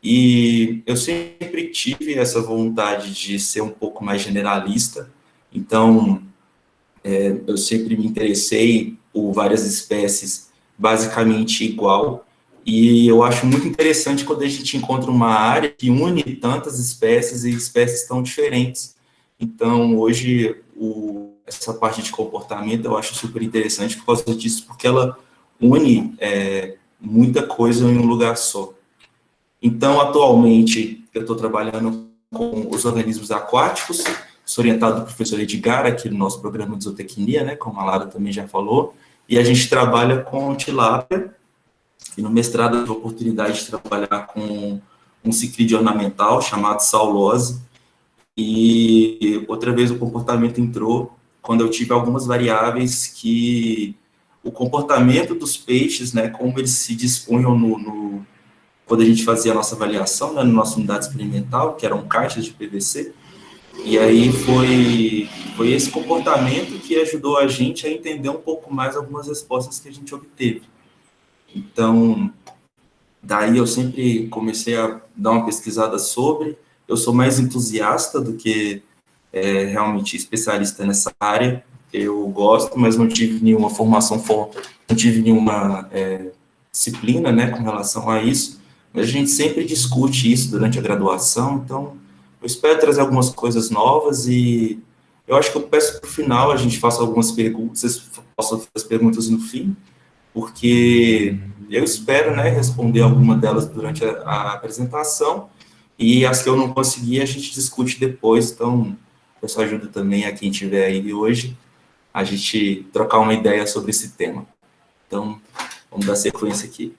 E eu sempre tive essa vontade de ser um pouco mais generalista, então eu sempre me interessei por várias espécies basicamente igual, e eu acho muito interessante quando a gente encontra uma área que une tantas espécies e espécies tão diferentes. Então, hoje, essa parte de comportamento eu acho super interessante por causa disso, porque ela une muita coisa em um lugar só. Então, atualmente, eu estou trabalhando com os organismos aquáticos, sou orientado do professor Edgar, aqui no nosso programa de zootecnia, né, como a Lara também já falou, e a gente trabalha com tilápia, e no mestrado eu tive a oportunidade de trabalhar com um ciclídeo ornamental chamado saulose, e outra vez o comportamento entrou quando eu tive algumas variáveis que o comportamento dos peixes, né, como eles se dispunham quando a gente fazia a nossa avaliação, né, na nossa unidade experimental, que eram caixas de PVC, e aí foi esse comportamento que ajudou a gente a entender um pouco mais algumas respostas que a gente obteve. Então, daí eu sempre comecei a dar uma pesquisada sobre, eu sou mais entusiasta do que realmente especialista nessa área, eu gosto, mas não tive nenhuma formação forte, não tive nenhuma disciplina, né, com relação a isso, mas a gente sempre discute isso durante a graduação, então eu espero trazer algumas coisas novas e eu acho que eu peço para o final a gente faça algumas perguntas, vocês possam fazer as perguntas no fim, porque eu espero, né, responder alguma delas durante a apresentação e as que eu não conseguir a gente discute depois, então peço ajuda também a quem estiver aí hoje, a gente trocar uma ideia sobre esse tema. Então, vamos dar sequência aqui.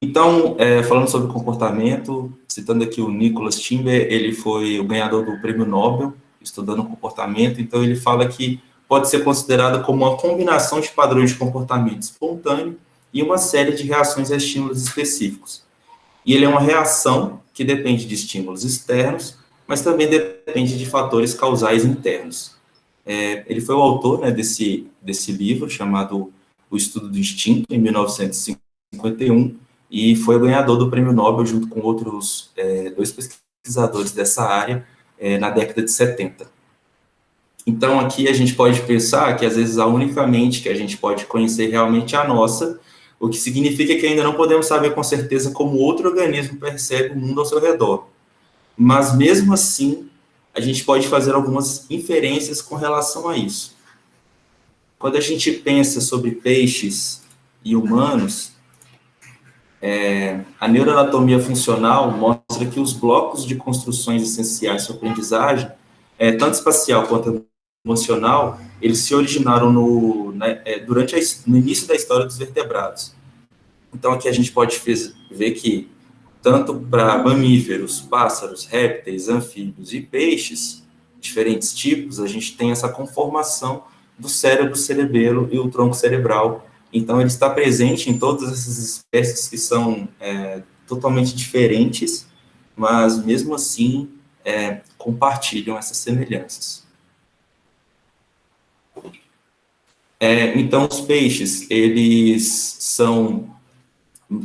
Então, falando sobre comportamento, citando aqui o Nicholas Timber, ele foi o ganhador do Prêmio Nobel, estudando comportamento, então ele fala que pode ser considerada como uma combinação de padrões de comportamento espontâneo e uma série de reações a estímulos específicos. E ele é uma reação que depende de estímulos externos, mas também depende de fatores causais internos. Ele foi o autor, né, desse livro, chamado O Estudo do Instinto, em 1951, e foi o ganhador do Prêmio Nobel, junto com outros dois pesquisadores dessa área, na década de 70. Então, aqui a gente pode pensar que, às vezes, a única mente que a gente pode conhecer realmente é a nossa, o que significa que ainda não podemos saber com certeza como outro organismo percebe o mundo ao seu redor. Mas, mesmo assim, a gente pode fazer algumas inferências com relação a isso. Quando a gente pensa sobre peixes e humanos, a neuroanatomia funcional mostra que os blocos de construções essenciais para a aprendizagem, tanto espacial quanto emocional, eles se originaram durante no início da história dos vertebrados. Então, aqui a gente pode ver que, tanto para mamíferos, pássaros, répteis, anfíbios e peixes, diferentes tipos, a gente tem essa conformação do cérebro, cerebelo e o tronco cerebral. Então, ele está presente em todas essas espécies que são totalmente diferentes, mas, mesmo assim, compartilham essas semelhanças. Então, os peixes, eles são...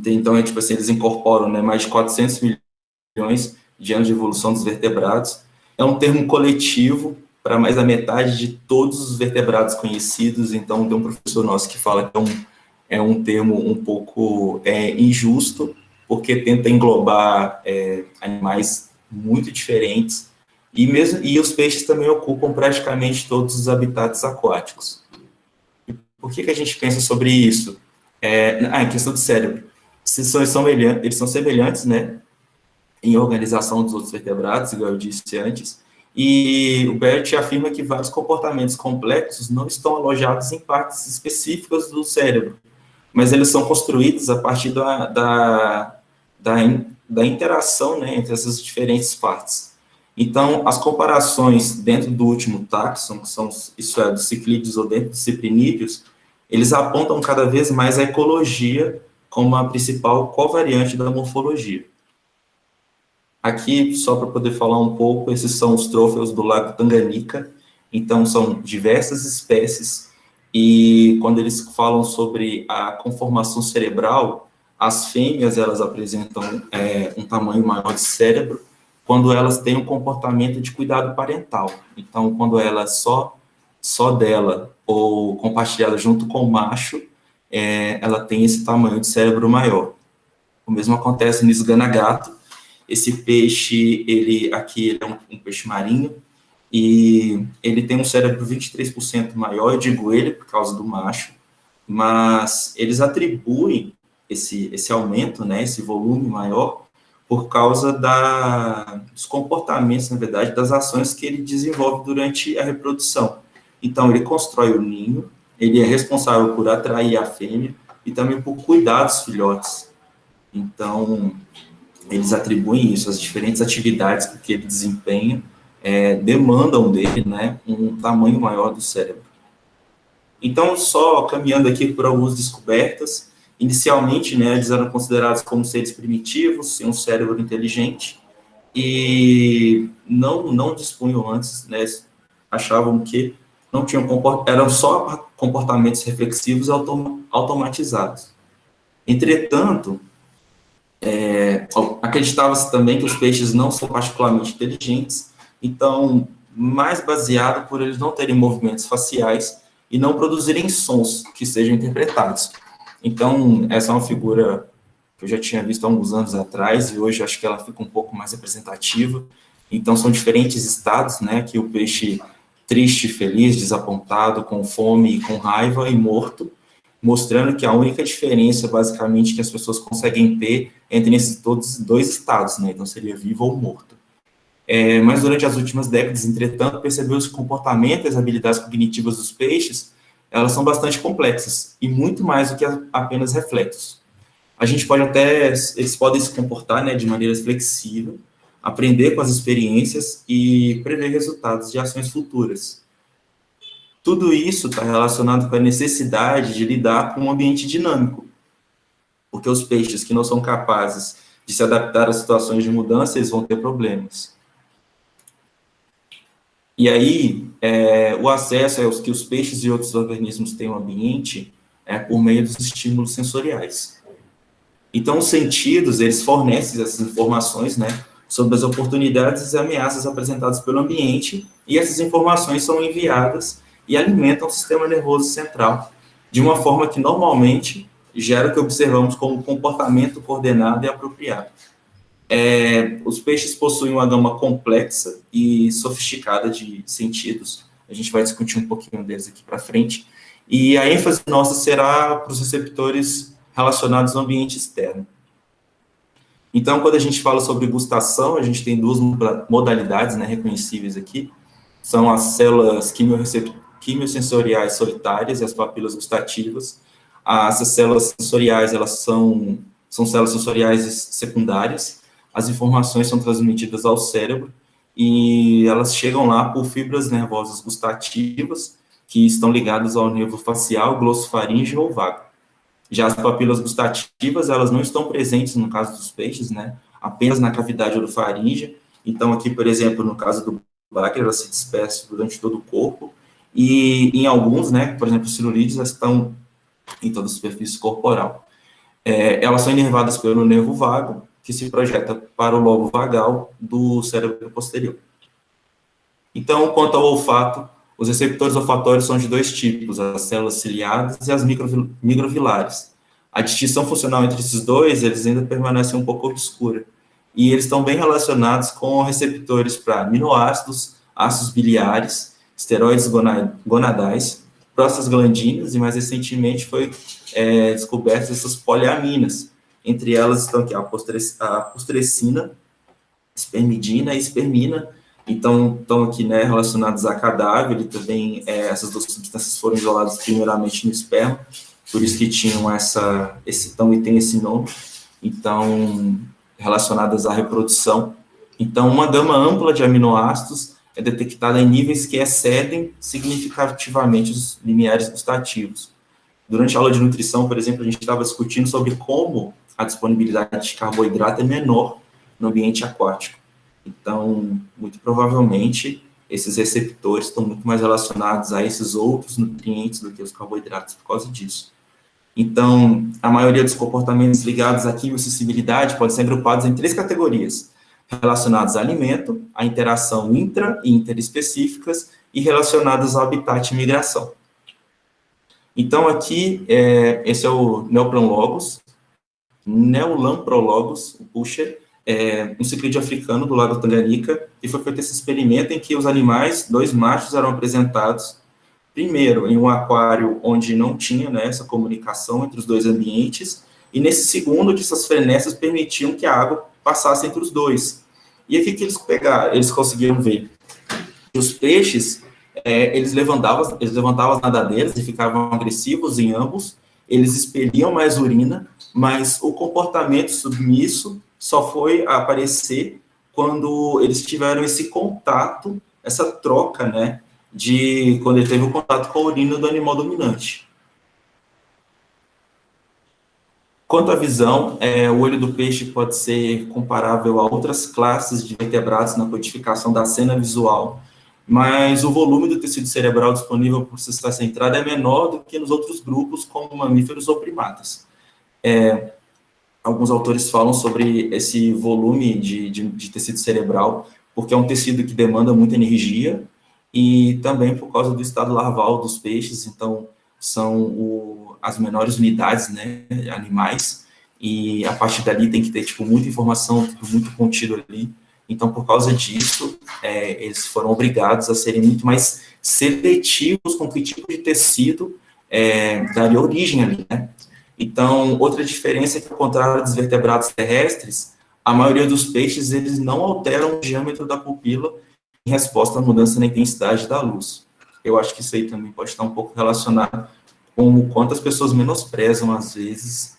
Então, tipo assim, eles incorporam, né, mais de 400 milhões de anos de evolução dos vertebrados. É um termo coletivo para mais da metade de todos os vertebrados conhecidos. Então, tem um professor nosso que fala que é um termo um pouco injusto, porque tenta englobar animais muito diferentes. E os peixes também ocupam praticamente todos os habitats aquáticos. E por que a gente pensa sobre isso? Em questão do cérebro. Eles são semelhantes, né, em organização dos outros vertebrados, igual eu disse antes, e o Bert afirma que vários comportamentos complexos não estão alojados em partes específicas do cérebro, mas eles são construídos a partir da interação, né, entre essas diferentes partes. Então, as comparações dentro do último táxon, que são, dos ciclídeos ou dentro dos ciprinídeos, eles apontam cada vez mais a ecologia como a principal covariante da morfologia. Aqui, só para poder falar um pouco, esses são os troféus do Lago Tanganica, então são diversas espécies, e quando eles falam sobre a conformação cerebral, as fêmeas, elas apresentam um tamanho maior de cérebro quando elas têm um comportamento de cuidado parental. Então, quando ela é só dela ou compartilhada junto com o macho, ela tem esse tamanho de cérebro maior. O mesmo acontece no esganagato. Esse peixe, ele é um peixe marinho, e ele tem um cérebro 23% maior, eu digo ele por causa do macho, mas eles atribuem esse aumento, né, esse volume maior, por causa dos comportamentos, na verdade, das ações que ele desenvolve durante a reprodução. Então, ele constrói o ninho, ele é responsável por atrair a fêmea e também por cuidar dos filhotes. Então, eles atribuem isso, as diferentes atividades que ele desempenha demandam dele, né, um tamanho maior do cérebro. Então, só caminhando aqui por algumas descobertas, inicialmente, né, eles eram considerados como seres primitivos, sem um cérebro inteligente, e não dispunham antes, né, achavam que não tinham eram só comportamentos reflexivos automatizados. Entretanto, acreditava-se também que os peixes não são particularmente inteligentes, então, mais baseado por eles não terem movimentos faciais e não produzirem sons que sejam interpretados. Então, essa é uma figura que eu já tinha visto há alguns anos atrás, e hoje acho que ela fica um pouco mais representativa. Então, são diferentes estados, né, que o peixe triste, feliz, desapontado, com fome, com raiva e morto, mostrando que a única diferença, basicamente, que as pessoas conseguem ter entre esses todos dois estados, né, então seria vivo ou morto. Mas durante as últimas décadas, entretanto, percebeu-se que o comportamento e as habilidades cognitivas dos peixes, elas são bastante complexas, e muito mais do que apenas reflexos. A gente pode eles podem se comportar, né, de maneira flexível, aprender com as experiências e prever resultados de ações futuras. Tudo isso está relacionado com a necessidade de lidar com um ambiente dinâmico, porque os peixes que não são capazes de se adaptar a situações de mudança, eles vão ter problemas. E aí, o acesso aos que os peixes e outros organismos têm ao ambiente é por meio dos estímulos sensoriais. Então, os sentidos, eles fornecem essas informações, né, sobre as oportunidades e ameaças apresentadas pelo ambiente, e essas informações são enviadas e alimentam o sistema nervoso central, de uma forma que normalmente gera o que observamos como comportamento coordenado e apropriado. Os peixes possuem uma gama complexa e sofisticada de sentidos. A gente vai discutir um pouquinho deles aqui para frente. E a ênfase nossa será para os receptores relacionados ao ambiente externo. Então, quando a gente fala sobre gustação, a gente tem duas modalidades, né, reconhecíveis aqui. São as células quimiosensoriais solitárias e as papilas gustativas. Essas células sensoriais, elas são células sensoriais secundárias. As informações são transmitidas ao cérebro e elas chegam lá por fibras nervosas gustativas que estão ligadas ao nervo facial, glossofaríngeo ou vago. Já as papilas gustativas, elas não estão presentes no caso dos peixes, né? Apenas na cavidade orofaríngea. Então, aqui, por exemplo, no caso do baque, ela se dispersa durante todo o corpo. E em alguns, né, por exemplo, os cilurídeos, elas estão em toda a superfície corporal. Elas são inervadas pelo nervo vago, que se projeta para o lobo vagal do cérebro posterior. Então, quanto ao olfato, os receptores olfatórios são de dois tipos, as células ciliadas e as microvilares. A distinção funcional entre esses dois, eles ainda permanecem um pouco obscura. E eles estão bem relacionados com receptores para aminoácidos, ácidos biliares, esteroides gonadais, prostaglandinas, e mais recentemente foi descobertas essas poliaminas. Entre elas estão aqui a pustrescina, espermidina e espermina. Então, estão aqui, né, relacionados a cadáver, e também essas duas substâncias foram isoladas primeiramente no esperma, por isso que tinham tem esse nome, então, relacionadas à reprodução. Então, uma gama ampla de aminoácidos é detectada em níveis que excedem significativamente os limiares gustativos. Durante a aula de nutrição, por exemplo, a gente estava discutindo sobre como a disponibilidade de carboidrato é menor no ambiente aquático. Então, muito provavelmente, esses receptores estão muito mais relacionados a esses outros nutrientes do que os carboidratos por causa disso. Então, a maioria dos comportamentos ligados à quimiossensibilidade podem ser agrupados em 3 categorias: relacionados a alimento, a interação intra e interespecíficas, e relacionados ao habitat e migração. Então, aqui, esse é o Neulamprologos, o Pusher, um ciclídeo africano do lago Tanganica, e foi feito esse experimento em que os animais, 2 machos, eram apresentados, primeiro, em um aquário onde não tinha, né, essa comunicação entre os 2 ambientes, e nesse segundo, onde essas frenésias permitiam que a água passasse entre os 2. E aqui que eles pegaram, eles conseguiram ver que os peixes, eles levantavam as nadadeiras e ficavam agressivos em ambos, eles expeliam mais urina, mas o comportamento submisso só foi aparecer quando eles tiveram esse contato, essa troca, né, quando ele teve o contato com a urina do animal dominante. Quanto à visão, o olho do peixe pode ser comparável a outras classes de vertebrados na codificação da cena visual, mas o volume do tecido cerebral disponível para processar essa entrada é menor do que nos outros grupos, como mamíferos ou primatas. Alguns autores falam sobre esse volume de tecido cerebral, porque é um tecido que demanda muita energia, e também por causa do estado larval dos peixes, então são as menores unidades, né, animais, e a partir dali tem que ter, tipo, muita informação, tudo muito contido ali. Então, por causa disso, eles foram obrigados a serem muito mais seletivos com que tipo de tecido daria origem ali, né? Então, outra diferença é que, ao contrário dos vertebrados terrestres, a maioria dos peixes, eles não alteram o diâmetro da pupila em resposta à mudança na intensidade da luz. Eu acho que isso aí também pode estar um pouco relacionado com o quanto as pessoas menosprezam, às vezes,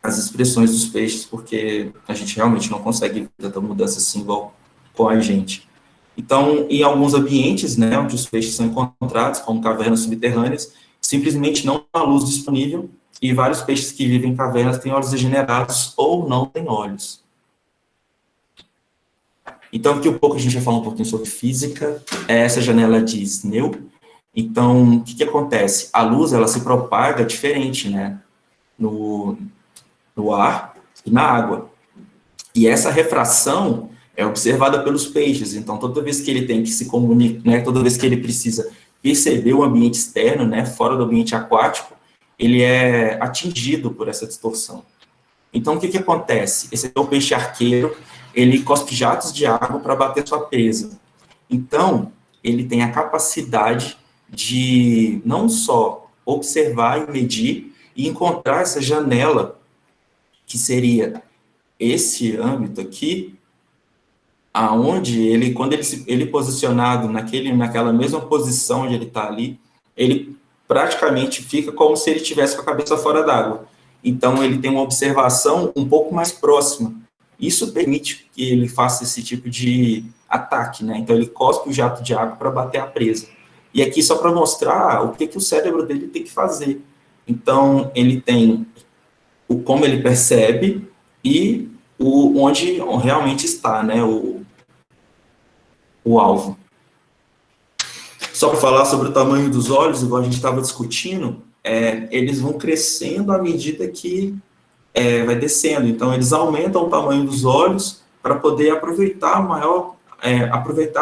as expressões dos peixes, porque a gente realmente não consegue ver tanta mudança assim igual com a gente. Então, em alguns ambientes, né, onde os peixes são encontrados, como cavernas subterrâneas, simplesmente não há luz disponível, e vários peixes que vivem em cavernas têm olhos degenerados ou não têm olhos. Então, aqui um pouco a gente vai falar um pouquinho sobre física. Essa janela de Snell. Então, o que acontece? A luz, ela se propaga diferente, né, no ar e na água. E essa refração é observada pelos peixes. Então, toda vez que ele tem que se comunicar, né, toda vez que ele precisa perceber o ambiente externo, né, fora do ambiente aquático, ele é atingido por essa distorção. Então, o que acontece? Esse é o peixe arqueiro, ele cospe jatos de água para bater sua presa. Então, ele tem a capacidade de não só observar e medir e encontrar essa janela, que seria esse âmbito aqui, aonde ele, quando ele posicionado naquela mesma posição onde ele está ali, ele praticamente fica como se ele estivesse com a cabeça fora d'água. Então, ele tem uma observação um pouco mais próxima. Isso permite que ele faça esse tipo de ataque, né? Então, ele cospe o jato de água para bater a presa. E aqui, só para mostrar o que o cérebro dele tem que fazer. Então, ele tem como ele percebe e onde realmente está, né, o alvo. Só para falar sobre o tamanho dos olhos, igual a gente estava discutindo, eles vão crescendo à medida que vai descendo. Então, eles aumentam o tamanho dos olhos para poder aproveitar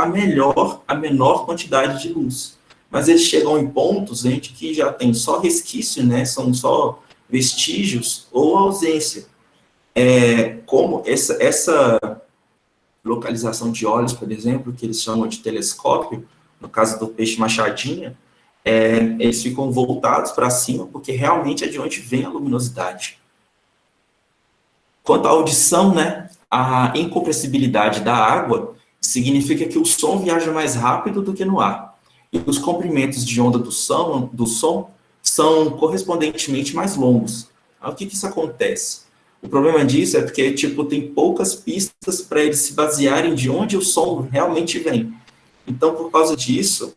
melhor a menor quantidade de luz. Mas eles chegam em pontos em que já tem só resquício, né, são só vestígios ou ausência. Como essa localização de olhos, por exemplo, que eles chamam de telescópio, no caso do peixe machadinha, eles ficam voltados para cima, porque realmente é de onde vem a luminosidade. Quanto à audição, né, a incompressibilidade da água significa que o som viaja mais rápido do que no ar, e os comprimentos de onda do som são correspondentemente mais longos. O que isso acontece? O problema disso é porque, tipo, tem poucas pistas para eles se basearem de onde o som realmente vem. Então, por causa disso,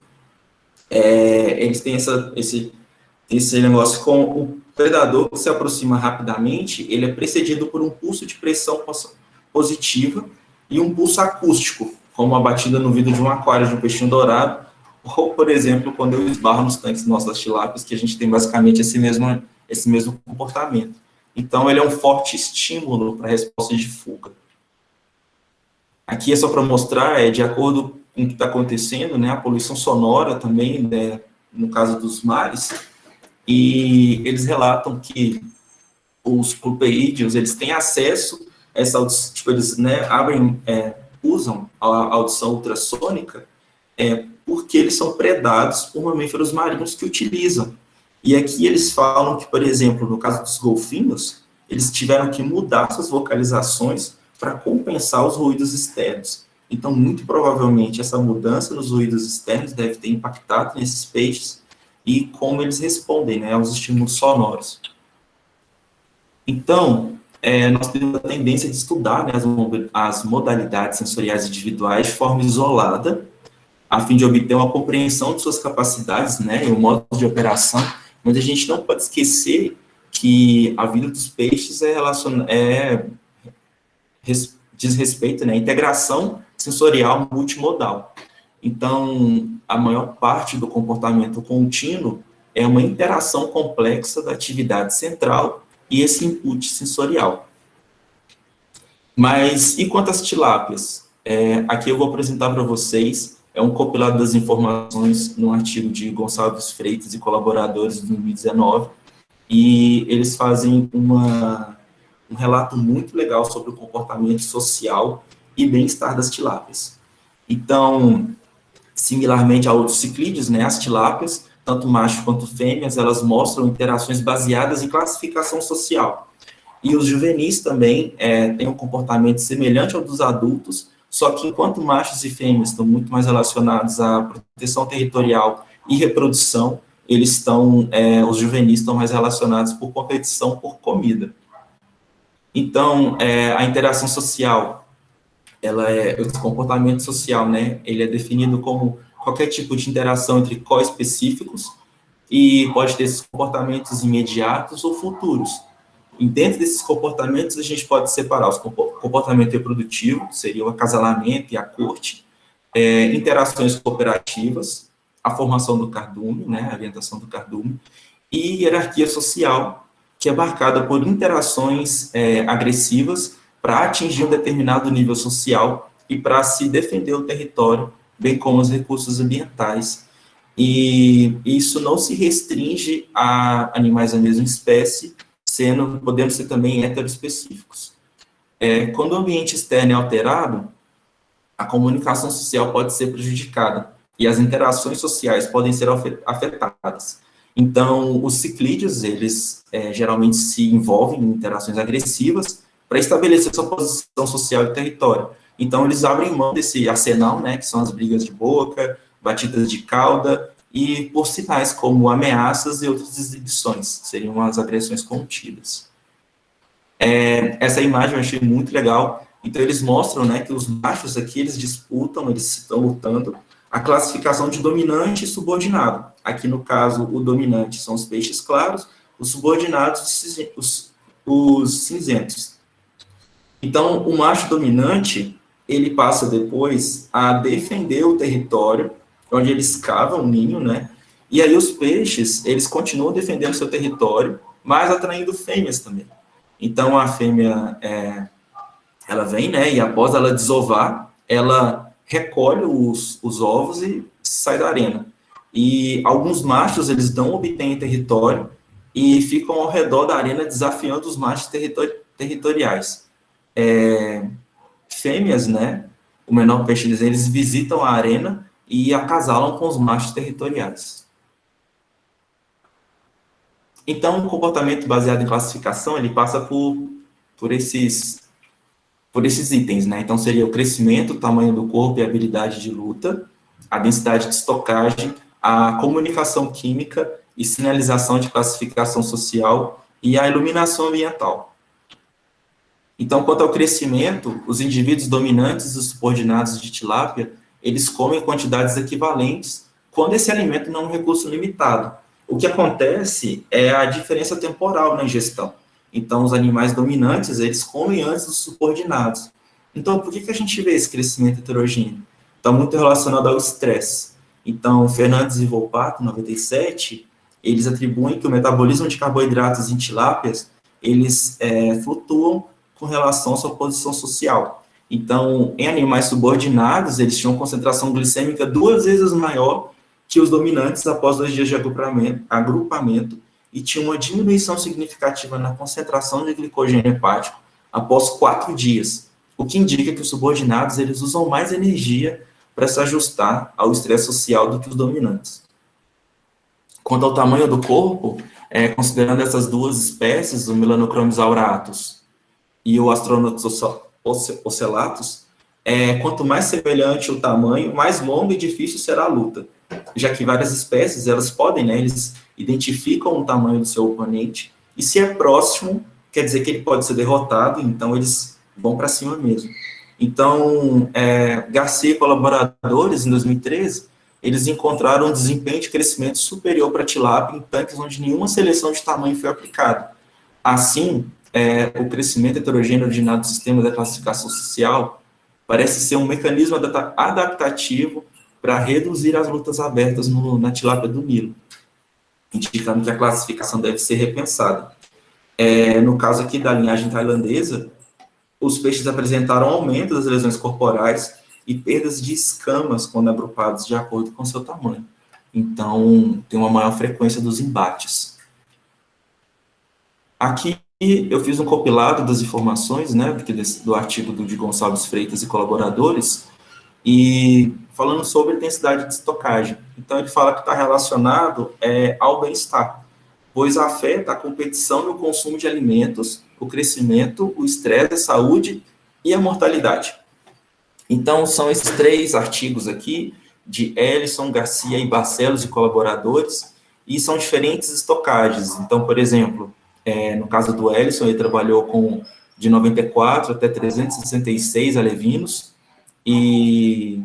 eles têm esse negócio com o predador que se aproxima rapidamente, ele é precedido por um pulso de pressão positiva e um pulso acústico, como a batida no vidro de um aquário de um peixinho dourado, ou, por exemplo, quando eu esbarro nos tanques nossos das tilápias, que a gente tem basicamente esse mesmo comportamento. Então, ele é um forte estímulo para a resposta de fuga. Aqui é só para mostrar, de acordo com o que está acontecendo, né, a poluição sonora também, né, no caso dos mares, e eles relatam que os plupeídeos, eles têm acesso a essa audição, tipo, eles, né, usam a audição ultrassônica, porque eles são predados por mamíferos marinhos que utilizam. E aqui eles falam que, por exemplo, no caso dos golfinhos, eles tiveram que mudar suas vocalizações para compensar os ruídos externos. Então, muito provavelmente, essa mudança nos ruídos externos deve ter impactado nesses peixes e como eles respondem, né, aos estímulos sonoros. Então, nós temos a tendência de estudar, né, as modalidades sensoriais individuais de forma isolada, a fim de obter uma compreensão de suas capacidades, né, e o modo de operação, mas a gente não pode esquecer que a vida dos peixes diz respeito, né, à integração sensorial multimodal. Então, a maior parte do comportamento contínuo é uma interação complexa da atividade central e esse input sensorial. Mas, e quanto às tilápias? Aqui eu vou apresentar para vocês, um compilado das informações num artigo de Gonçalves Freitas e colaboradores de 2019, e eles fazem um relato muito legal sobre o comportamento social e bem-estar das tilápias. Então, similarmente a outros ciclídeos, né, as tilápias, tanto machos quanto fêmeas, elas mostram interações baseadas em classificação social. E os juvenis também têm um comportamento semelhante ao dos adultos, só que enquanto machos e fêmeas estão muito mais relacionados à proteção territorial e reprodução, os juvenis estão mais relacionados por competição por comida. Então, a interação social, o comportamento social, né, ele é definido como qualquer tipo de interação entre co-específicos e pode ter esses comportamentos imediatos ou futuros. E dentro desses comportamentos, a gente pode separar o comportamento reprodutivo, que seria o acasalamento e a corte, interações cooperativas, a formação do cardume, né, a orientação do cardume, e hierarquia social, que é marcada por interações agressivas para atingir um determinado nível social e para se defender o território, bem como os recursos ambientais. E isso não se restringe a animais da mesma espécie, podendo ser também heteroespecíficos. Quando o ambiente externo é alterado, a comunicação social pode ser prejudicada e as interações sociais podem ser afetadas. Então, os ciclídeos, eles geralmente se envolvem em interações agressivas para estabelecer sua posição social e território. Então, eles abrem mão desse arsenal, né, que são as brigas de boca, batidas de cauda, e por sinais como ameaças e outras exibições, seriam as agressões contidas. Essa imagem eu achei muito legal. Então, eles mostram, né, que os machos aqui, eles estão lutando a classificação de dominante e subordinado. Aqui, no caso, o dominante são os peixes claros, os subordinados, os cinzentos. Então, o macho dominante, ele passa depois a defender o território, onde ele escava um ninho, né? E aí os peixes, eles continuam defendendo seu território, mas atraindo fêmeas também. Então, a fêmea, ela vem, né? E após ela desovar, ela recolhe os ovos e sai da arena. E alguns machos, eles não obtêm território e ficam ao redor da arena desafiando os machos territoriais. Fêmeas, né? O menor peixe, eles visitam a arena e acasalam com os machos territoriais. Então, o comportamento baseado em classificação, ele passa por esses itens, né? Então, seria o crescimento, o tamanho do corpo e a habilidade de luta, a densidade de estocagem, a comunicação química e sinalização de classificação social e a iluminação ambiental. Então, quanto ao crescimento, os indivíduos dominantes e os subordinados de tilápia, eles comem quantidades equivalentes quando esse alimento não é um recurso limitado. O que acontece é a diferença temporal na ingestão. Então, os animais dominantes, eles comem antes dos subordinados. Então, por que a gente vê esse crescimento heterogêneo? Está muito relacionado ao estresse. Então, Fernandes e Volpato, 97, eles atribuem que o metabolismo de carboidratos em tilápias, eles flutuam com relação à sua posição social. Então, em animais subordinados, eles tinham concentração glicêmica 2 vezes maior que os dominantes após 2 dias de agrupamento e tinha uma diminuição significativa na concentração de glicogênio hepático após 4 dias, o que indica que os subordinados eles usam mais energia para se ajustar ao estresse social do que os dominantes. Quanto ao tamanho do corpo, considerando essas duas espécies, o Melanochromys auratus e o Astronotus ocellatus, quanto mais semelhante o tamanho, mais longa e difícil será a luta, já que várias espécies, elas podem, né, eles identificam o tamanho do seu oponente, e se é próximo, quer dizer que ele pode ser derrotado, então eles vão para cima mesmo. Então, Garcia e colaboradores, em 2013, eles encontraram um desempenho de crescimento superior para a tilápia em tanques onde nenhuma seleção de tamanho foi aplicada. Assim, o crescimento heterogêneo originado do sistema da classificação social parece ser um mecanismo adaptativo para reduzir as lutas abertas na tilápia do Nilo, indicando que a classificação deve ser repensada. No caso aqui da linhagem tailandesa, os peixes apresentaram aumento das lesões corporais e perdas de escamas quando agrupados de acordo com seu tamanho. Então, tem uma maior frequência dos embates. Aqui eu fiz um compilado das informações, né, do artigo de Gonçalves Freitas e colaboradores, e falando sobre intensidade de estocagem. Então, ele fala que está relacionado ao bem-estar, pois afeta a competição e o consumo de alimentos, o crescimento, o estresse, a saúde e a mortalidade. Então, são esses 3 artigos aqui, de Ellison, Garcia e Barcelos e colaboradores, e são diferentes estocagens. Então, por exemplo, no caso do Ellison, ele trabalhou de 94 até 366 alevinos, e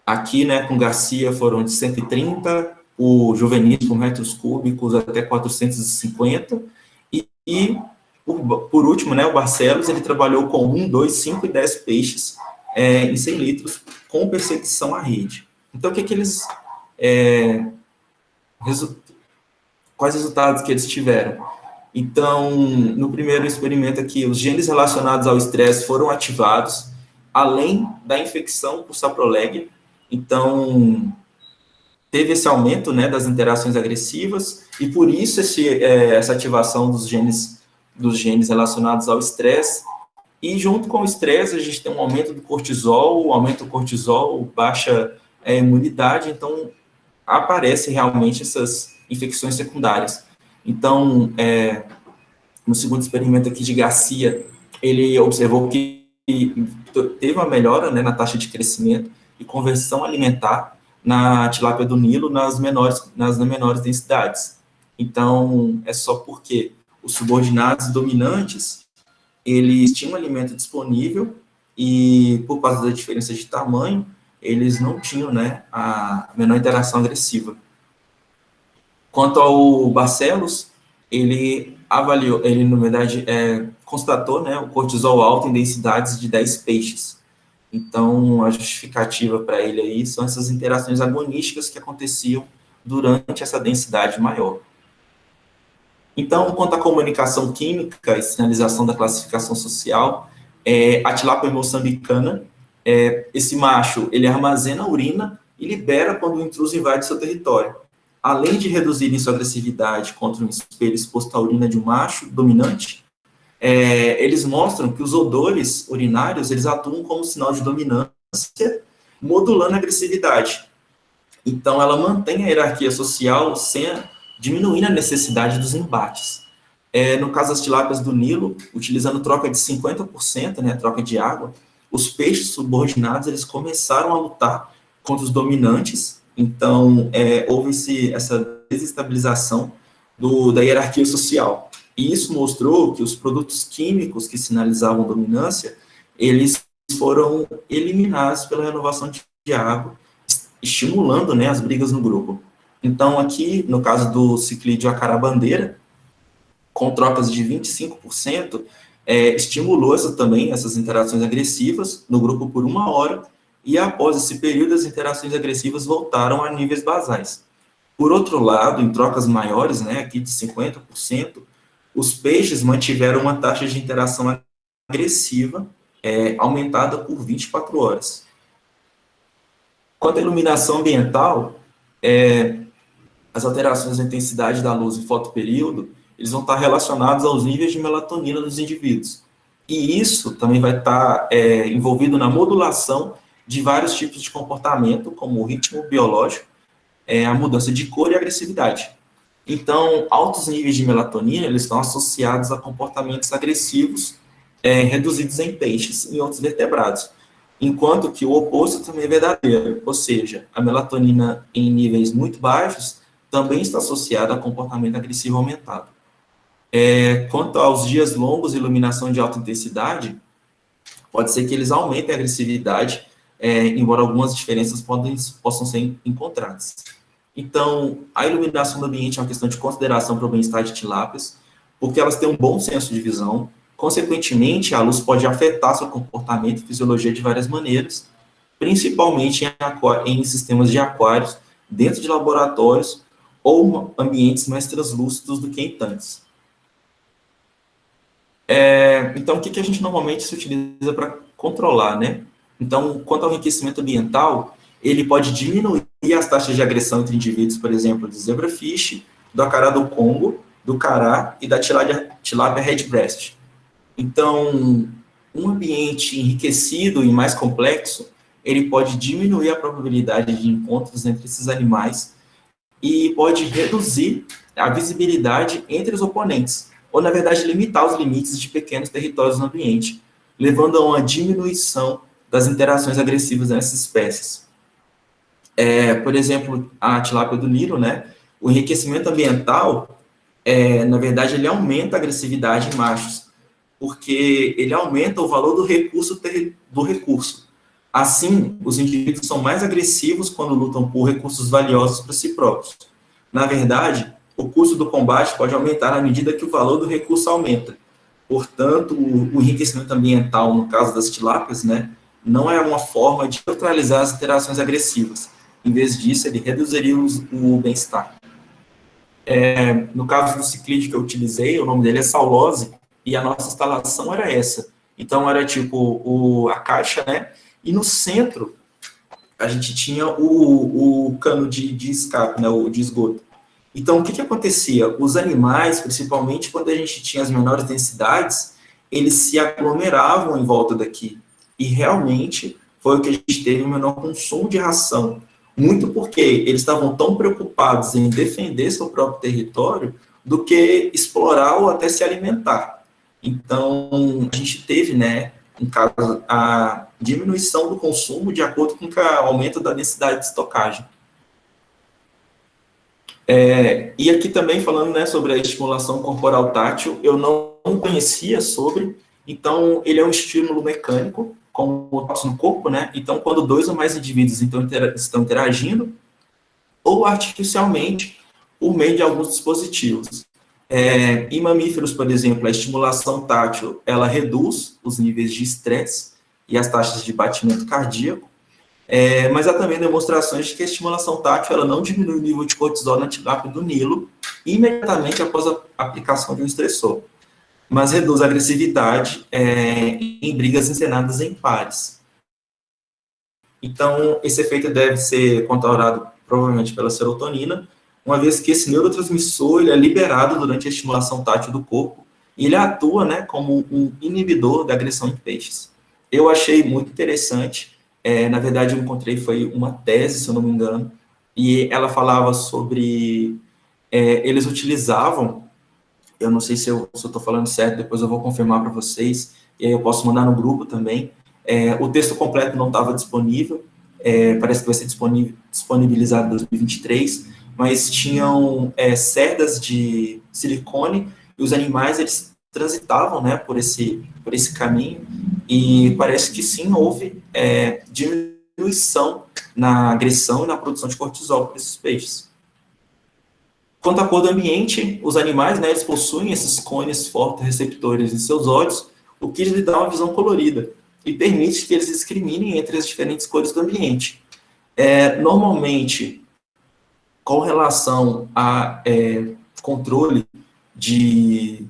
aqui, né, com Garcia foram de 130, o juvenis com metros cúbicos até 450, e por último, né, o Barcelos, ele trabalhou com 1, 2, 5 e 10 peixes em 100 litros, com perseguição à rede. Então, quais resultados que eles tiveram? Então, no primeiro experimento aqui, os genes relacionados ao estresse foram ativados, além da infecção por saprolegnia. Então, teve esse aumento, né, das interações agressivas, e por isso essa ativação dos genes relacionados ao estresse, e junto com o estresse a gente tem um aumento do cortisol, o aumento do cortisol baixa a imunidade, então aparecem realmente essas infecções secundárias. Então, no segundo experimento aqui de Garcia, ele observou que teve uma melhora, né, na taxa de crescimento e conversão alimentar na tilápia do Nilo nas menores densidades. Então, é só porque os subordinados dominantes, eles tinham alimento disponível e, por causa da diferença de tamanho, eles não tinham, né, a menor interação agressiva. Quanto ao Barcelos, ele na verdade, constatou, né, o cortisol alto em densidades de 10 peixes. Então, a justificativa para ele aí são essas interações agonísticas que aconteciam durante essa densidade maior. Então, quanto à comunicação química e sinalização da classificação social, a tilápia moçambicana, esse macho, ele armazena a urina e libera quando o intruso invade seu território. Além de reduzir sua agressividade contra um espelho exposto à urina de um macho dominante, eles mostram que os odores urinários, eles atuam como sinal de dominância, modulando a agressividade. Então, ela mantém a hierarquia social diminuindo a necessidade dos embates. No caso das tilápias do Nilo, utilizando troca de 50%, né, troca de água, os peixes subordinados, eles começaram a lutar contra os dominantes, então houve essa desestabilização da hierarquia social. E isso mostrou que os produtos químicos que sinalizavam dominância, eles foram eliminados pela renovação de água, estimulando, né, as brigas no grupo. Então, aqui, no caso do ciclídeo acarabandeira, com trocas de 25%, estimulou também essas interações agressivas no grupo por 1 hora, e após esse período, as interações agressivas voltaram a níveis basais. Por outro lado, em trocas maiores, né, aqui de 50%, os peixes mantiveram uma taxa de interação agressiva aumentada por 24 horas. Quanto à iluminação ambiental, as alterações na intensidade da luz em fotoperíodo, eles vão estar relacionados aos níveis de melatonina dos indivíduos. E isso também vai estar envolvido na modulação de vários tipos de comportamento, como o ritmo biológico, a mudança de cor e agressividade. Então, altos níveis de melatonina, eles estão associados a comportamentos agressivos reduzidos em peixes e outros vertebrados. Enquanto que o oposto também é verdadeiro, ou seja, a melatonina em níveis muito baixos também está associada a comportamento agressivo aumentado. Quanto aos dias longos e iluminação de alta intensidade, pode ser que eles aumentem a agressividade, embora algumas diferenças possam ser encontradas. Então, a iluminação do ambiente é uma questão de consideração para o bem-estar de tilápias, porque elas têm um bom senso de visão. Consequentemente, a luz pode afetar seu comportamento e fisiologia de várias maneiras, principalmente em sistemas de aquários, dentro de laboratórios ou ambientes mais translúcidos do que em tanques. Então, o que a gente normalmente se utiliza para controlar, né? Então, quanto ao enriquecimento ambiental, ele pode diminuir as taxas de agressão entre indivíduos, por exemplo, do zebrafish, do acará do Congo, do cará e da tilápia redbreast. Então, um ambiente enriquecido e mais complexo, ele pode diminuir a probabilidade de encontros entre esses animais e pode reduzir a visibilidade entre os oponentes, ou, na verdade, limitar os limites de pequenos territórios no ambiente, levando a uma diminuição das interações agressivas nessas espécies. Por exemplo, a tilápia do Nilo, né? O enriquecimento ambiental, na verdade, ele aumenta a agressividade em machos, porque ele aumenta o valor do recurso. Assim, os indivíduos são mais agressivos quando lutam por recursos valiosos para si próprios. Na verdade, o custo do combate pode aumentar à medida que o valor do recurso aumenta. Portanto, o enriquecimento ambiental, no caso das tilápias, né, não é uma forma de neutralizar as interações agressivas. Em vez disso, ele reduziria o bem-estar. No caso do ciclídeo que eu utilizei, o nome dele é Saulose, e a nossa instalação era essa. Então, era tipo a caixa, né? E no centro, a gente tinha o cano de escape, né? O de esgoto. Então, o que acontecia? Os animais, principalmente quando a gente tinha as menores densidades, eles se aglomeravam em volta daqui. E realmente foi o que a gente teve o menor consumo de ração. Muito porque eles estavam tão preocupados em defender seu próprio território do que explorar ou até se alimentar. Então, a gente teve, né, no caso, a diminuição do consumo de acordo com o aumento da densidade de estocagem. E aqui também falando, né, sobre a estimulação corporal tátil, eu não conhecia sobre, então ele é um estímulo mecânico, como o toque no corpo, né? Então, quando dois ou mais indivíduos estão interagindo, ou artificialmente, por meio de alguns dispositivos. Em mamíferos, por exemplo, a estimulação tátil, ela reduz os níveis de estresse e as taxas de batimento cardíaco, mas há também demonstrações de que a estimulação tátil ela não diminui o nível de cortisol na tilápia do Nilo imediatamente após a aplicação de um estressor, mas reduz a agressividade em brigas encenadas em pares. Então, esse efeito deve ser controlado provavelmente pela serotonina, uma vez que esse neurotransmissor ele é liberado durante a estimulação tátil do corpo e ele atua, né, como um inibidor da agressão em peixes. Eu achei muito interessante. Na verdade, eu encontrei, foi uma tese, se eu não me engano, e ela falava sobre, eles utilizavam, eu não sei se eu estou falando certo, depois eu vou confirmar para vocês, e aí eu posso mandar no grupo também. O texto completo não estava disponível, parece que vai ser disponibilizado em 2023, mas tinham cerdas de silicone, e os animais, eles transitavam, né, por esse caminho, e parece que sim, houve diminuição na agressão e na produção de cortisol por esses peixes. Quanto à cor do ambiente, os animais, né, eles possuem esses cones fotorreceptores em seus olhos, o que lhe dá uma visão colorida. e permite que eles discriminem entre as diferentes cores do ambiente. Normalmente, com relação a controle de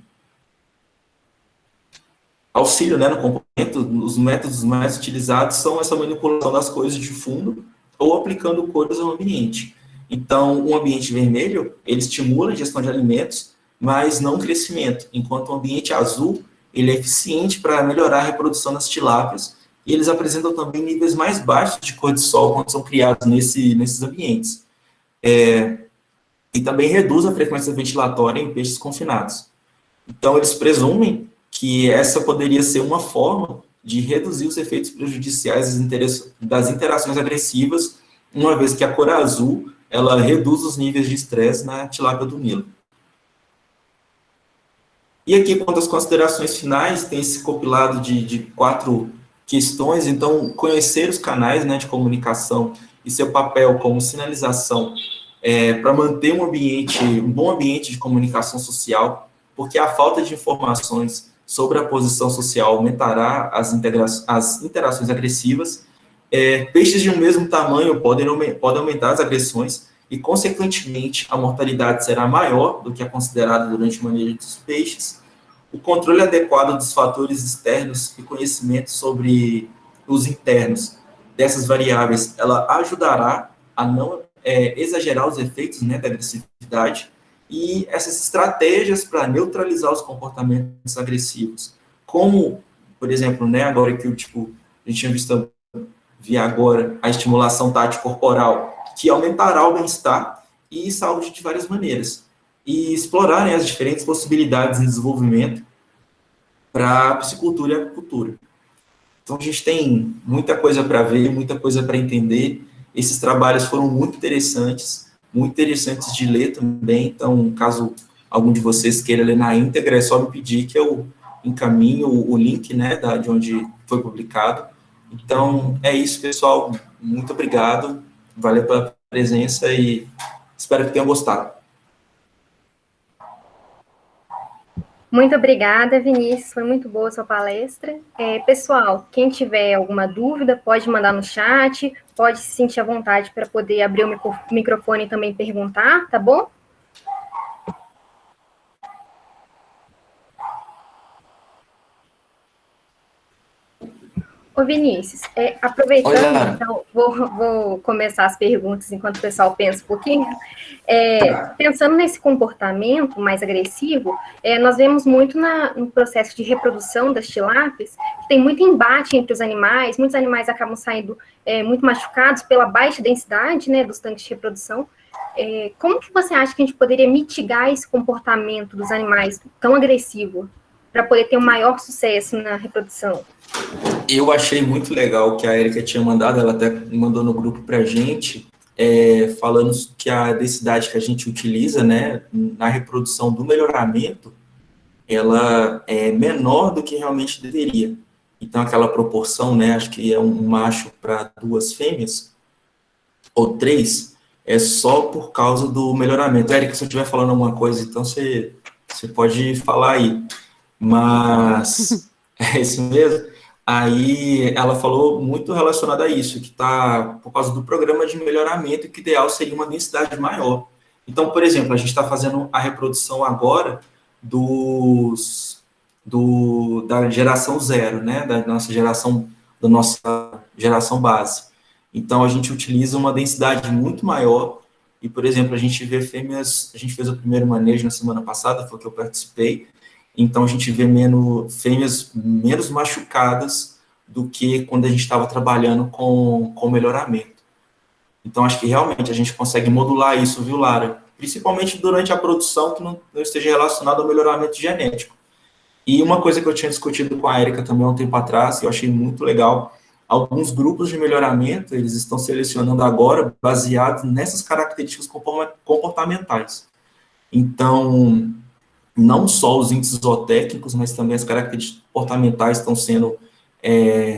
auxílio, né, no comportamento, os métodos mais utilizados são essa manipulação das cores de fundo ou aplicando cores ao ambiente. Então, um ambiente vermelho, ele estimula a ingestão de alimentos, mas não o crescimento, enquanto o ambiente azul, ele é eficiente para melhorar a reprodução das tilápias, e eles apresentam também níveis mais baixos de cortisol quando são criados nesses ambientes. E também reduz a frequência ventilatória em peixes confinados. Então, eles presumem que essa poderia ser uma forma de reduzir os efeitos prejudiciais das interações agressivas, uma vez que a cor azul, ela reduz os níveis de estresse na tilápia do Nilo. E aqui, quanto às considerações finais, tem esse compilado de 4 questões. Então, conhecer os canais, né, de comunicação e seu papel como sinalização para manter um bom ambiente de comunicação social, porque a falta de informações sobre a posição social aumentará as interações agressivas. Peixes de um mesmo tamanho podem aumentar as agressões e, consequentemente, a mortalidade será maior do que a considerada durante o manejo dos peixes. O controle adequado dos fatores externos e conhecimento sobre os internos dessas variáveis, ela ajudará a não exagerar os efeitos, né, da agressividade, e essas estratégias para neutralizar os comportamentos agressivos, como, por exemplo, né, agora que a gente tinha visto agora a estimulação tátil corporal, que aumentará o bem-estar e saúde de várias maneiras, e explorar, né, as diferentes possibilidades de desenvolvimento para a piscicultura e a aquicultura. Então, a gente tem muita coisa para ver, muita coisa para entender. Esses trabalhos foram muito interessantes de ler também. Então, caso algum de vocês queira ler na íntegra, é só me pedir que eu encaminho o link, né, de onde foi publicado. Então, é isso, pessoal. Muito obrigado. Valeu pela presença e espero que tenham gostado. Muito obrigada, Vinícius. Foi muito boa a sua palestra. Pessoal, quem tiver alguma dúvida, pode mandar no chat, pode se sentir à vontade para poder abrir o microfone e também perguntar, tá bom? Ô, Vinícius, aproveitando, então, vou começar as perguntas enquanto o pessoal pensa um pouquinho. Pensando nesse comportamento mais agressivo, nós vemos muito no processo de reprodução das tilápias, que tem muito embate entre os animais, muitos animais acabam saindo muito machucados pela baixa densidade, né, dos tanques de reprodução. Como que você acha que a gente poderia mitigar esse comportamento dos animais tão agressivo, para poder ter um maior sucesso na reprodução? Eu achei muito legal que a Érica tinha mandado, ela até mandou no grupo para a gente, falando que a densidade que a gente utiliza, né, na reprodução do melhoramento, ela é menor do que realmente deveria. Então, aquela proporção, né, acho que é um macho para 2 fêmeas, ou 3, é só por causa do melhoramento. Érica, se eu estiver falando alguma coisa, então você pode falar aí. Mas é isso mesmo. Aí ela falou muito relacionada a isso, que está por causa do programa de melhoramento, que o ideal seria uma densidade maior. Então, por exemplo, a gente está fazendo a reprodução agora da geração 0, né, da nossa geração base. Então, a gente utiliza uma densidade muito maior, e, por exemplo, a gente vê fêmeas, a gente fez o primeiro manejo na semana passada, foi que eu participei, então a gente vê fêmeas menos machucadas do que quando a gente estava trabalhando com melhoramento. Então, acho que realmente a gente consegue modular isso, viu, Lara? Principalmente durante a produção que não esteja relacionada ao melhoramento genético. E uma coisa que eu tinha discutido com a Érica também há um tempo atrás, que eu achei muito legal, alguns grupos de melhoramento, eles estão selecionando agora baseados nessas características comportamentais. Então, não só os índices zootécnicos, mas também as características comportamentais estão sendo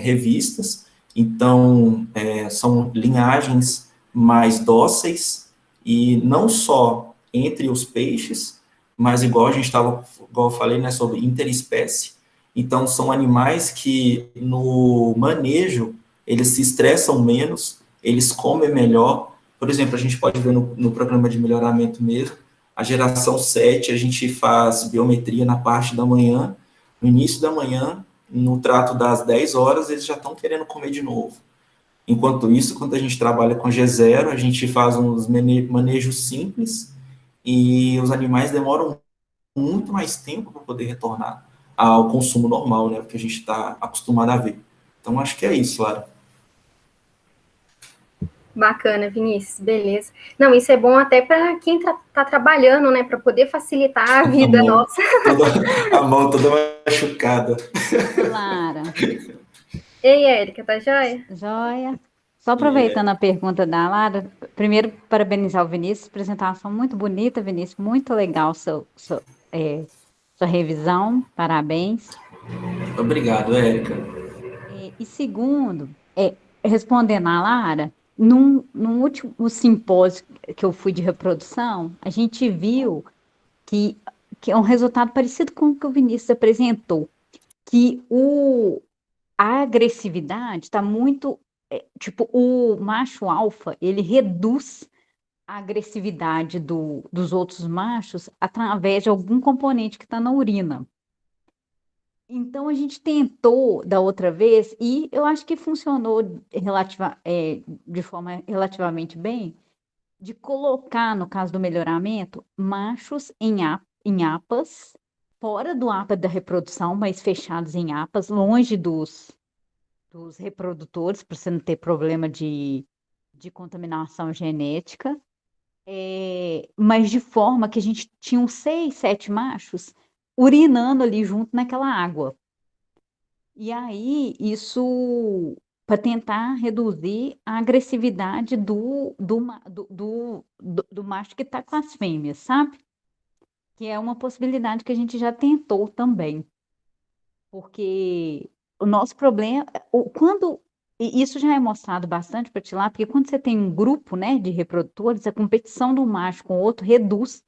revistas. Então, são linhagens mais dóceis, e não só entre os peixes, mas igual eu falei, né, sobre interespécie. Então, são animais que, no manejo, eles se estressam menos, eles comem melhor. Por exemplo, a gente pode ver no programa de melhoramento mesmo, a geração 7 a gente faz biometria na parte da manhã, no início da manhã, no trato das 10 horas, eles já estão querendo comer de novo. Enquanto isso, quando a gente trabalha com G0, a gente faz uns manejos simples e os animais demoram muito mais tempo para poder retornar ao consumo normal, né, que a gente está acostumado a ver. Então, acho que é isso, Lara. Bacana, Vinícius, beleza. Não, isso é bom até para quem tá trabalhando, né, para poder facilitar a vida nossa. A mão toda machucada. Lara. Ei, Érica, tá joia? Joia. Só aproveitando a pergunta da Lara, primeiro parabenizar o Vinícius, apresentação muito bonita, Vinícius, muito legal sua revisão, parabéns. Obrigado, Érica. E segundo, respondendo a Lara, num último simpósio que eu fui de reprodução, a gente viu que é um resultado parecido com o que o Vinícius apresentou, que a agressividade está muito, tipo, o macho alfa, ele reduz a agressividade dos outros machos através de algum componente que está na urina. Então, a gente tentou da outra vez, e eu acho que funcionou de forma relativamente bem, de colocar, no caso do melhoramento, machos em APAs, fora do APA da reprodução, mas fechados em APAs, longe dos reprodutores, para você não ter problema de contaminação genética, mas de forma que a gente tinha uns 6, 7 machos urinando ali junto naquela água. E aí, isso para tentar reduzir a agressividade do macho que está com as fêmeas, sabe? Que é uma possibilidade que a gente já tentou também. Porque o nosso problema, e isso já é mostrado bastante para ti lá, porque quando você tem um grupo, né, de reprodutores, a competição do macho com o outro reduz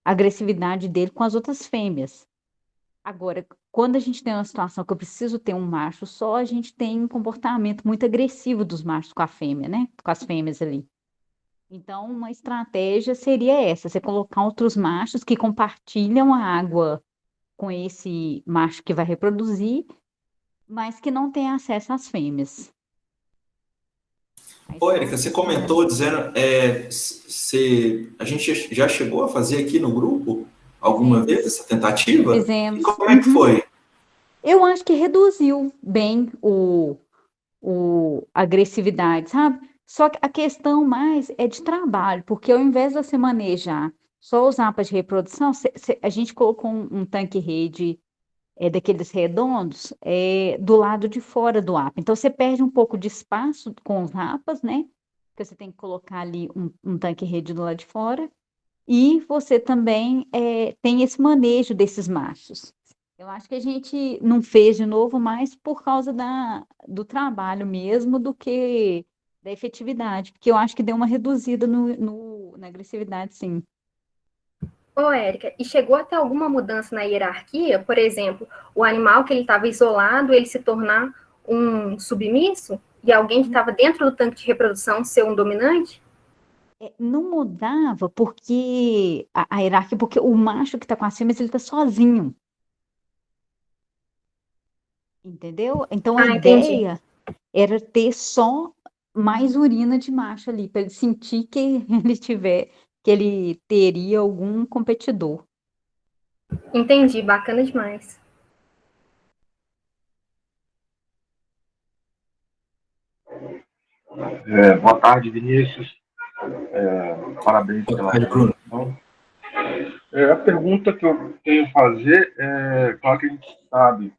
a agressividade dele com as outras fêmeas. Agora, quando a gente tem uma situação que eu preciso ter um macho só, a gente tem um comportamento muito agressivo dos machos com a fêmea, né? Com as fêmeas ali. Então, uma estratégia seria essa: você colocar outros machos que compartilham a água com esse macho que vai reproduzir, mas que não tem acesso às fêmeas. Ô, Érica, você comentou dizendo, a gente já chegou a fazer aqui no grupo alguma vez essa tentativa? Fizemos. E como é que foi? Eu acho que reduziu bem a agressividade, sabe? Só que a questão mais é de trabalho, porque ao invés de você manejar só os mapas de reprodução, a gente colocou um tanque-rede daqueles redondos do lado de fora do APA. Então, você perde um pouco de espaço com os rapas, né? Porque você tem que colocar ali um tanque-rede do lado de fora. E você também tem esse manejo desses machos. Eu acho que a gente não fez de novo mais por causa do trabalho mesmo do que da efetividade, porque eu acho que deu uma reduzida na agressividade, sim. Ô, Érica, e chegou a ter alguma mudança na hierarquia? Por exemplo, o animal que ele estava isolado, ele se tornar um submisso? E alguém que estava dentro do tanque de reprodução ser um dominante? Não mudava porque a hierarquia, porque o macho que está com as fêmeas, ele está sozinho. Entendeu? Então, a ideia era ter só mais urina de macho ali, para ele sentir que ele teria algum competidor. Entendi, bacana demais. Boa tarde, Vinícius. Parabéns pela apresentação. A pergunta que eu tenho a fazer claro que a gente sabe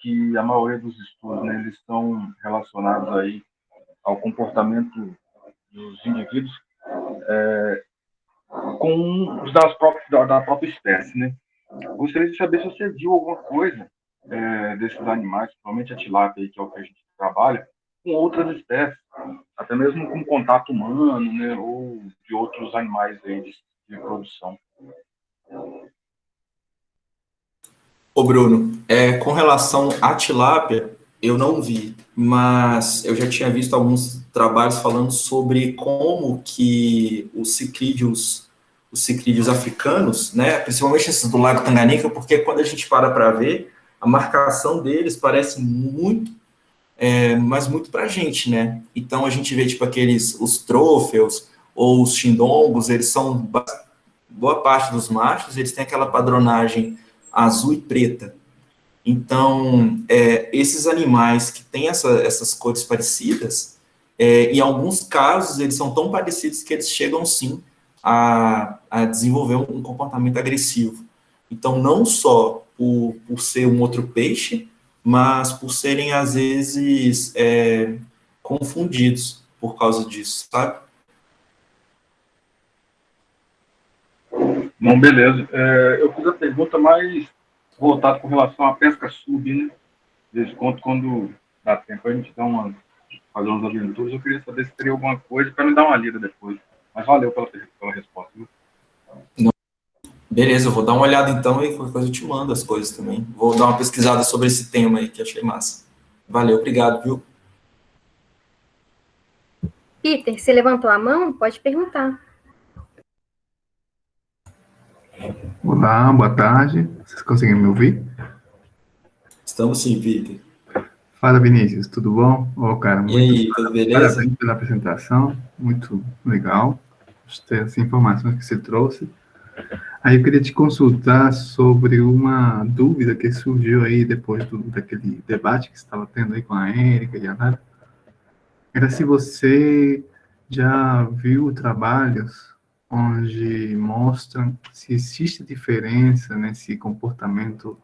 que a maioria dos estudos, né, eles estão relacionados aí ao comportamento dos indivíduos com os da própria espécie, né? Gostaria de saber se você viu alguma coisa desses animais, principalmente a tilápia, aí, que é o que a gente trabalha, com outras espécies, até mesmo com contato humano, né, ou de outros animais aí de produção. Ô, Bruno, com relação à tilápia, eu não vi, mas eu já tinha visto alguns trabalhos falando sobre como que os cicrídeos africanos, né, principalmente esses do Lago Tanganica, porque quando a gente para ver, a marcação deles parece muito, mas muito pra gente, né? Então a gente vê tipo os trôfeos ou os chindongos, eles são boa parte dos machos, eles têm aquela padronagem azul e preta. Então, esses animais que têm essas cores parecidas, em alguns casos, eles são tão parecidos que eles chegam, sim, a desenvolver um comportamento agressivo. Então, não só por ser um outro peixe, mas por serem, às vezes, confundidos por causa disso, sabe? Não, beleza. Eu fiz a pergunta mais voltada com relação à pesca sub, né? Desde quando dá tempo a gente fazer umas aventuras. Eu queria saber se teria alguma coisa para me dar uma lida depois. Mas valeu pela resposta. Viu? Beleza, eu vou dar uma olhada então e qualquer coisa eu te mando as coisas também. Vou dar uma pesquisada sobre esse tema aí que achei massa. Valeu, obrigado, viu? Peter, você levantou a mão? Pode perguntar. Olá, boa tarde. Vocês conseguem me ouvir? Estamos sim, Peter. Fala, Vinícius, tudo bom? Cara, E aí, tudo beleza? parabéns pela apresentação, muito legal. Gostei das informações que você trouxe. Aí eu queria te consultar sobre uma dúvida que surgiu aí depois daquele debate que você estava tendo aí com a Érica e a Nara. Era se você já viu trabalhos onde mostram se existe diferença nesse comportamento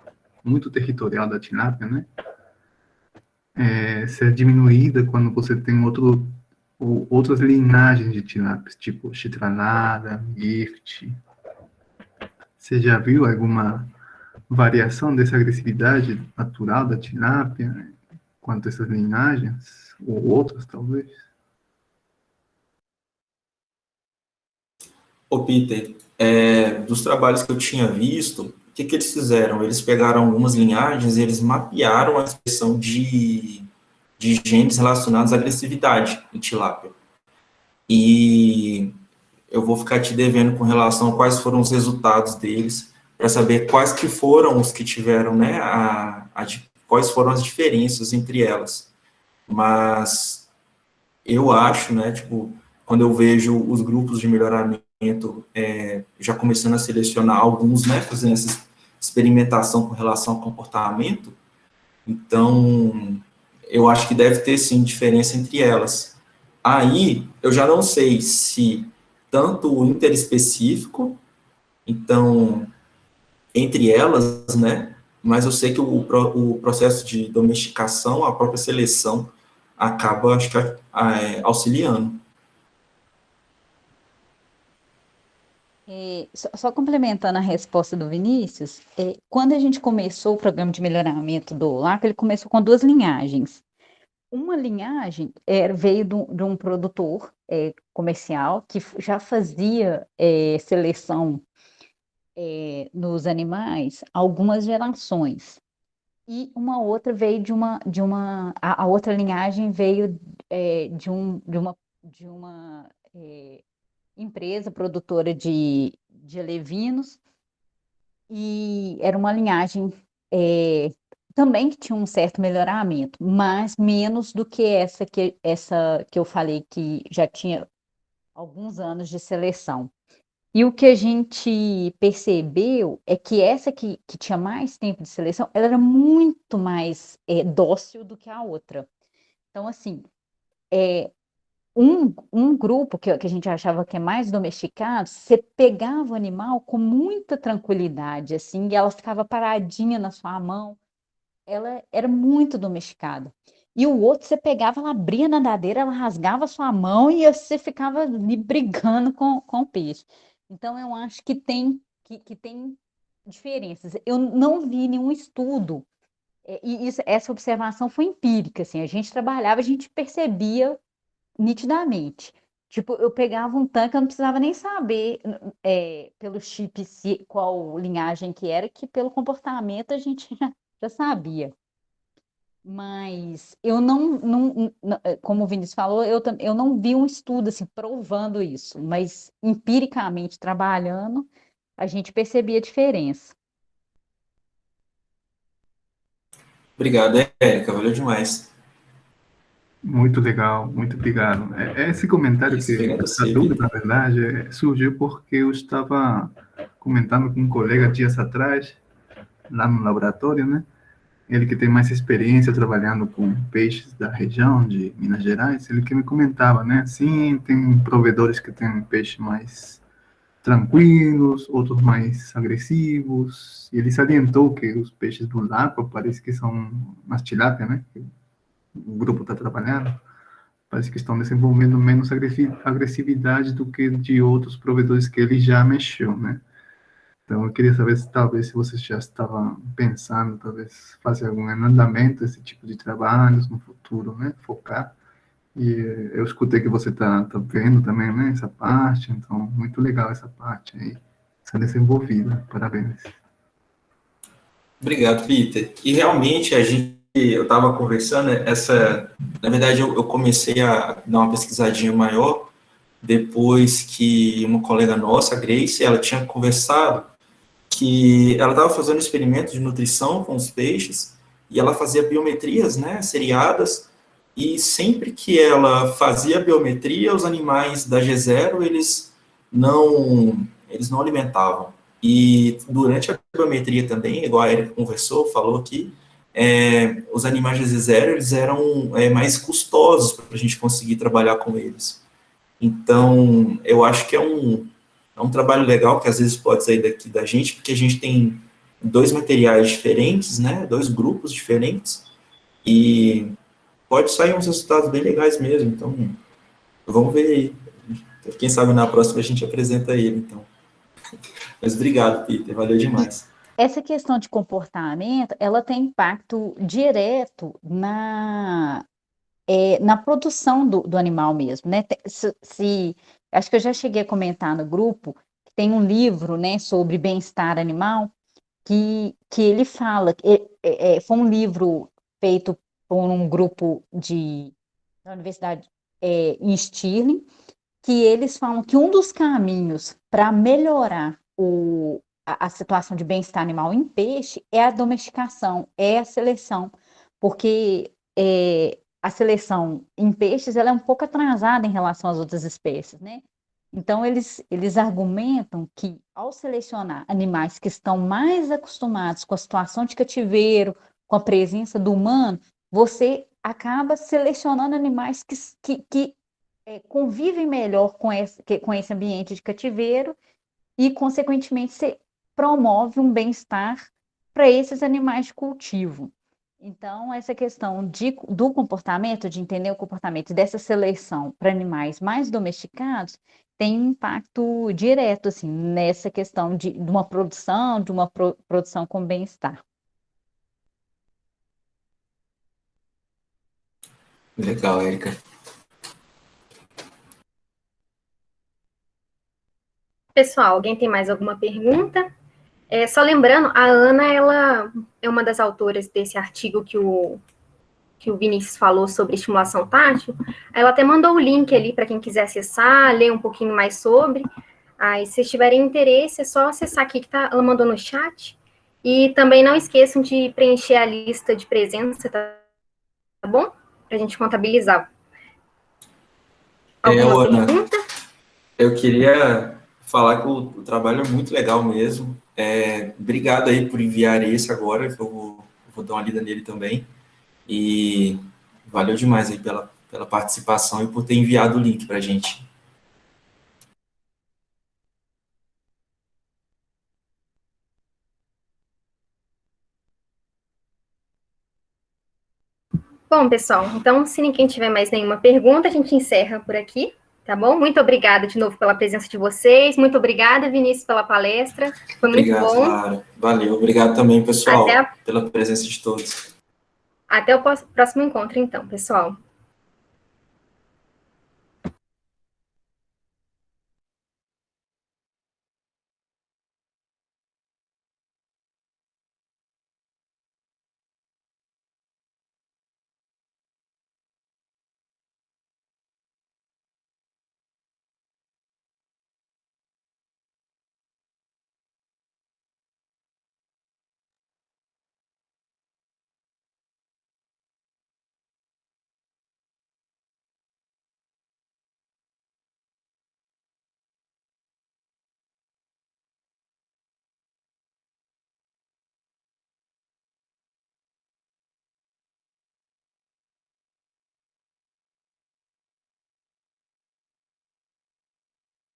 muito territorial da tilápia, né? Ser diminuída quando você tem outras linhagens de tilápias, tipo chitranada, gift. Você já viu alguma variação dessa agressividade natural da tilápia quanto a essas linhagens? Ou outras, talvez? Ô, Peter, dos trabalhos que eu tinha visto, o que eles fizeram? Eles pegaram algumas linhagens e eles mapearam a expressão de genes relacionados à agressividade em tilápia. E eu vou ficar te devendo com relação a quais foram os resultados deles, para saber quais que foram os que tiveram, né, quais foram as diferenças entre elas. Mas eu acho, né, tipo, quando eu vejo os grupos de melhoramento já começando a selecionar alguns, né, fazendo essa experimentação com relação ao comportamento, então eu acho que deve ter, sim, diferença entre elas. Aí, eu já não sei se tanto o interespecífico, então, entre elas, né, mas eu sei que o processo de domesticação, a própria seleção, acaba, acho que, auxiliando. Só complementando a resposta do Vinícius, quando a gente começou o programa de melhoramento do LAC, ele começou com duas linhagens. Uma linhagem veio de um produtor comercial que já fazia seleção nos animais há algumas gerações. E uma outra veio a outra linhagem veio de uma empresa produtora de alevinos, e era uma linhagem também que tinha um certo melhoramento, mas menos do que essa que eu falei, que já tinha alguns anos de seleção. E o que a gente percebeu é que essa que tinha mais tempo de seleção, ela era muito mais dócil do que a outra. Então, assim, um grupo que a gente achava que é mais domesticado, você pegava o animal com muita tranquilidade, assim, e ela ficava paradinha na sua mão. Ela era muito domesticada. E o outro, você pegava, ela abria a nadadeira, ela rasgava a sua mão e você ficava ali brigando com o peixe. Então, eu acho que tem diferenças. Eu não vi nenhum estudo, e essa observação foi empírica, assim, a gente trabalhava, a gente percebia nitidamente. Tipo, eu pegava um tanque, eu não precisava nem saber pelo chip qual linhagem que era, que pelo comportamento a gente já sabia. Mas eu como o Vinícius falou, eu não vi um estudo assim, provando isso, mas empiricamente trabalhando, a gente percebia a diferença. Obrigado, Érica, valeu demais. Muito legal, muito obrigado. Esse comentário Isso, obrigado a essa você, dúvida, Vitor. na verdade, surgiu porque eu estava comentando com um colega dias atrás, lá no laboratório, né? Ele que tem mais experiência trabalhando com peixes da região de Minas Gerais, ele que me comentava, né? Sim, tem provedores que têm peixe mais tranquilos, outros mais agressivos. E ele salientou que os peixes do lago parece que são as tilápia, né? Que o grupo está trabalhando. Parece que estão desenvolvendo menos agressividade do que de outros provedores que ele já mexeu, né? Então, eu queria saber se talvez se você já estava pensando, talvez fazer algum andamento esse tipo de trabalhos no futuro, né? Focar. E eu escutei que você tá vendo também, né? Essa parte, então, muito legal essa parte aí, essa desenvolvida. Parabéns. Obrigado, Peter. E realmente eu estava conversando, na verdade eu comecei a dar uma pesquisadinha maior depois que uma colega nossa, a Grace, ela tinha conversado que ela estava fazendo experimentos de nutrição com os peixes e ela fazia biometrias, né, seriadas, e sempre que ela fazia biometria, os animais da G0, eles não alimentavam. E durante a biometria também, igual a Erika conversou, falou que os animais de G0, eles eram mais custosos para a gente conseguir trabalhar com eles. Então, eu acho que é um trabalho legal que às vezes pode sair daqui da gente, porque a gente tem dois materiais diferentes, né, dois grupos diferentes, e pode sair uns resultados bem legais mesmo. Então, vamos ver aí. Quem sabe na próxima a gente apresenta ele, então. Mas obrigado, Peter, valeu demais. Essa questão de comportamento, ela tem impacto direto na produção do animal mesmo, né? Acho que eu já cheguei a comentar no grupo que tem um livro, né, sobre bem-estar animal, que ele fala, foi um livro feito por um grupo da universidade em Stirling, que eles falam que um dos caminhos para melhorar a situação de bem-estar animal em peixe é a domesticação, é a seleção, porque a seleção em peixes ela é um pouco atrasada em relação às outras espécies, né? Então, eles argumentam que, ao selecionar animais que estão mais acostumados com a situação de cativeiro, com a presença do humano, você acaba selecionando animais que convivem melhor com esse ambiente de cativeiro e, consequentemente, você promove um bem-estar para esses animais de cultivo. Então, essa questão do comportamento, de entender o comportamento dessa seleção para animais mais domesticados, tem um impacto direto, assim, nessa questão de uma produção, produção com bem-estar. Legal, Erika. Pessoal, alguém tem mais alguma pergunta? Só lembrando, a Ana, ela é uma das autoras desse artigo que o Vinícius falou sobre estimulação tátil. Ela até mandou o link ali para quem quiser acessar, ler um pouquinho mais sobre. Aí, se tiverem interesse, é só acessar aqui que ela mandou no chat. E também não esqueçam de preencher a lista de presença, tá bom? Para a gente contabilizar. Alguma Ana, pergunta? eu queria falar que o trabalho é muito legal mesmo. Obrigado aí por enviar esse agora, que eu vou dar uma lida nele também. E valeu demais aí pela participação e por ter enviado o link para a gente. Bom, pessoal, então, se ninguém tiver mais nenhuma pergunta, a gente encerra por aqui, tá bom? Muito obrigada de novo pela presença de vocês. Muito obrigada, Vinícius, pela palestra. Foi muito bom. Obrigado, Lara. Valeu. Obrigado também, pessoal, pela presença de todos. Até o próximo encontro, então, pessoal.